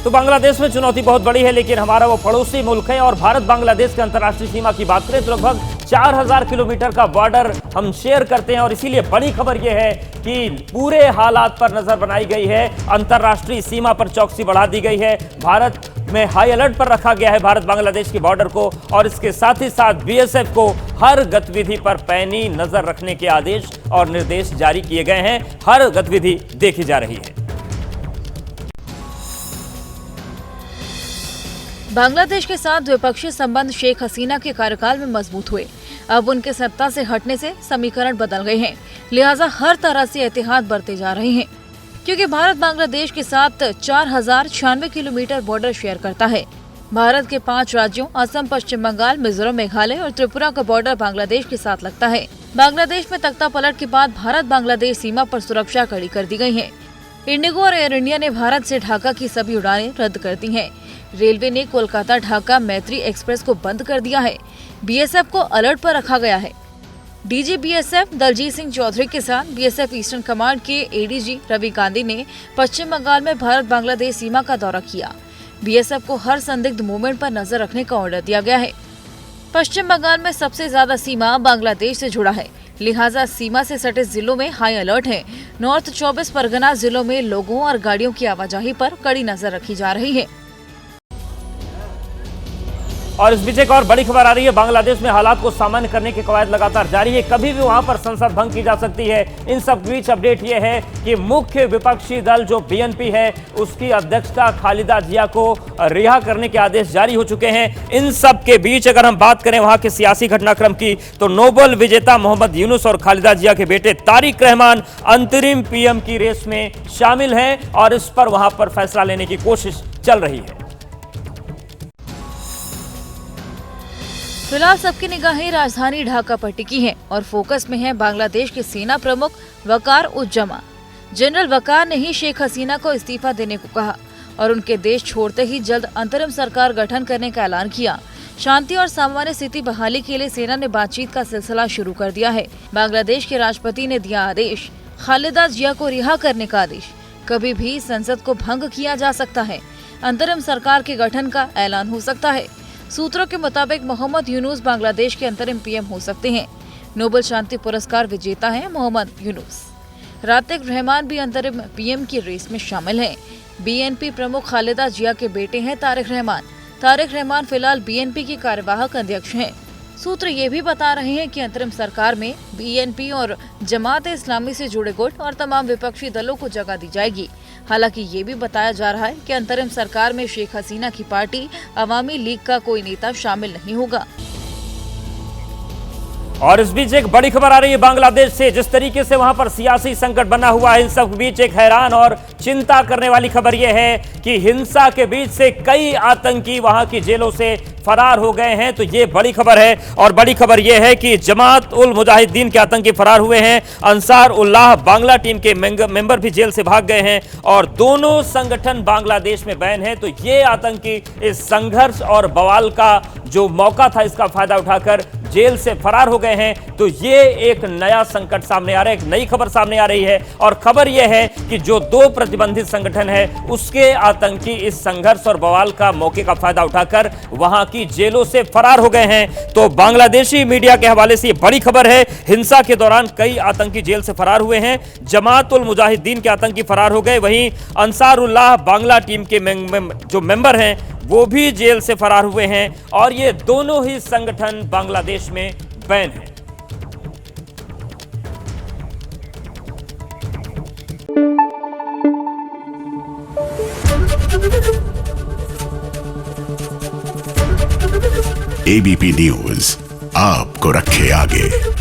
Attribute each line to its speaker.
Speaker 1: तो बांग्लादेश में चुनौती बहुत बड़ी है, लेकिन हमारा वो पड़ोसी मुल्क है और भारत बांग्लादेश के अंतर्राष्ट्रीय सीमा की बात करें तो लगभग 4000 किलोमीटर का बॉर्डर हम शेयर करते हैं। और इसीलिए बड़ी खबर यह है कि पूरे हालात पर नजर बनाई गई है, अंतर्राष्ट्रीय सीमा पर चौकसी बढ़ा दी गई है, भारत में हाई अलर्ट पर रखा गया है भारत बांग्लादेश के बॉर्डर को, और इसके साथ ही साथ बीएसएफ को हर गतिविधि पर पैनी नजर रखने के आदेश और निर्देश जारी किए गए हैं। हर गतिविधि देखी जा रही है।
Speaker 2: बांग्लादेश के साथ द्विपक्षीय संबंध शेख हसीना के कार्यकाल में मजबूत हुए। अब उनके सत्ता से हटने से समीकरण बदल गए हैं, लिहाजा हर तरह से एहतियात बरते जा रहे हैं। क्योंकि भारत बांग्लादेश के साथ 4096 किलोमीटर बॉर्डर शेयर करता है। भारत के 5 राज्यों असम, पश्चिम बंगाल, मिजोरम, मेघालय और त्रिपुरा का बॉर्डर बांग्लादेश के साथ लगता है। बांग्लादेश में तख्ता पलट के बाद भारत बांग्लादेश सीमा पर सुरक्षा कड़ी कर दी गई है। इंडिगो और एयर इंडिया ने भारत से ढाका की सभी उड़ानें रद्द कर दी हैं। रेलवे ने कोलकाता ढाका मैत्री एक्सप्रेस को बंद कर दिया है। बीएसएफ को अलर्ट पर रखा गया है। डीजी बीएसएफ दलजीत सिंह चौधरी के साथ बीएसएफ ईस्टर्न कमांड के एडीजी रवि गांधी ने पश्चिम बंगाल में भारत बांग्लादेश सीमा का दौरा किया। बीएसएफ को हर संदिग्ध मूवमेंट पर नजर रखने का ऑर्डर दिया गया है। पश्चिम बंगाल में सबसे ज्यादा सीमा बांग्लादेश से जुड़ा है, लिहाजा सीमा से सटे जिलों में हाई अलर्ट है। नॉर्थ 24 परगना जिलों में लोगों और गाड़ियों की आवाजाही पर कड़ी नजर रखी जा रही है।
Speaker 1: और इस बीच एक और बड़ी खबर आ रही है, बांग्लादेश में हालात को सामान्य करने की कवायद लगातार जारी है। कभी भी वहां पर संसद भंग की जा सकती है। इन सब बीच अपडेट यह है कि मुख्य विपक्षी दल जो बीएनपी है, उसकी अध्यक्षता खालिदा जिया को रिहा करने के आदेश जारी हो चुके हैं। इन सब के बीच अगर हम बात करें वहां के सियासी घटनाक्रम की, तो नोबेल विजेता मोहम्मद यूनुस और खालिदा जिया के बेटे तारिक रहमान अंतरिम पीएम की रेस में शामिल हैं और इस पर वहां पर फैसला लेने की कोशिश चल रही है।
Speaker 2: फिलहाल सबकी निगाहें राजधानी ढाका पर टिकी हैं और फोकस में है बांग्लादेश के सेना प्रमुख वकार उज-जमा। जनरल वकार ने ही शेख हसीना को इस्तीफा देने को कहा और उनके देश छोड़ते ही जल्द अंतरिम सरकार गठन करने का ऐलान किया। शांति और सामान्य स्थिति बहाली के लिए सेना ने बातचीत का सिलसिला शुरू कर दिया है। बांग्लादेश के राष्ट्रपति ने दिया आदेश, खालिदा जिया को रिहा करने का आदेश। कभी भी संसद को भंग किया जा सकता है। अंतरिम सरकार के गठन का ऐलान हो सकता है। सूत्रों के मुताबिक मोहम्मद यूनुस बांग्लादेश के अंतरिम पीएम हो सकते हैं। नोबेल शांति पुरस्कार विजेता हैं मोहम्मद यूनुस। तारिक रहमान भी अंतरिम पीएम की रेस में शामिल हैं। बीएनपी प्रमुख खालिदा जिया के बेटे हैं तारिक रहमान। तारिक रहमान फिलहाल बीएनपी के कार्यवाहक अध्यक्ष हैं। सूत्र ये भी बता रहे हैं कि अंतरिम सरकार में बीएनपी और जमात-ए-इस्लामी से जुड़े गुट और तमाम विपक्षी दलों को जगह दी जाएगी। हालांकि ये भी बताया जा रहा है कि अंतरिम सरकार में शेख हसीना की पार्टी अवामी लीग का कोई नेता शामिल नहीं होगा।
Speaker 1: और इस बीच एक बड़ी खबर आ रही है बांग्लादेश से। जिस तरीके से वहां पर सियासी संकट बना हुआ है, इन सब के बीच एक हैरान और चिंता करने वाली खबर यह है कि हिंसा के बीच से कई आतंकी वहां की जेलों से फरार हो गए हैं। तो ये बड़ी खबर है। और बड़ी खबर यह है कि जमात उल मुजाहिदीन के आतंकी फरार हुए हैं। अंसार उल्लाह बांग्ला टीम के मेंबर भी जेल से भाग गए हैं और दोनों संगठन बांग्लादेश में बैन है। तो ये आतंकी इस संघर्ष और बवाल का जो मौका था, इसका फायदा उठाकर जेल से फरार हो गए हैं। तो ये एक नया संकट सामने आ रहा है, एक नई खबर सामने आ रही है। और खबर यह है कि जो 2 प्रतिबंधित संगठन है, उसके आतंकी इस संघर्ष और बवाल का मौके का फायदा उठाकर वहां की जेलों से फरार हो गए हैं। तो बांग्लादेशी मीडिया के हवाले से बड़ी खबर है, हिंसा के दौरान कई आतंकी जेल से फरार हुए हैं। जमात उल मुजाहिदीन के आतंकी फरार हो गए, वहीं अंसारुल्लाह बांग्ला टीम के जो मेंबर हैं वो भी जेल से फरार हुए हैं और ये दोनों ही संगठन बांग्लादेश में बैन हैं।
Speaker 3: एबीपी न्यूज आपको रखे आगे।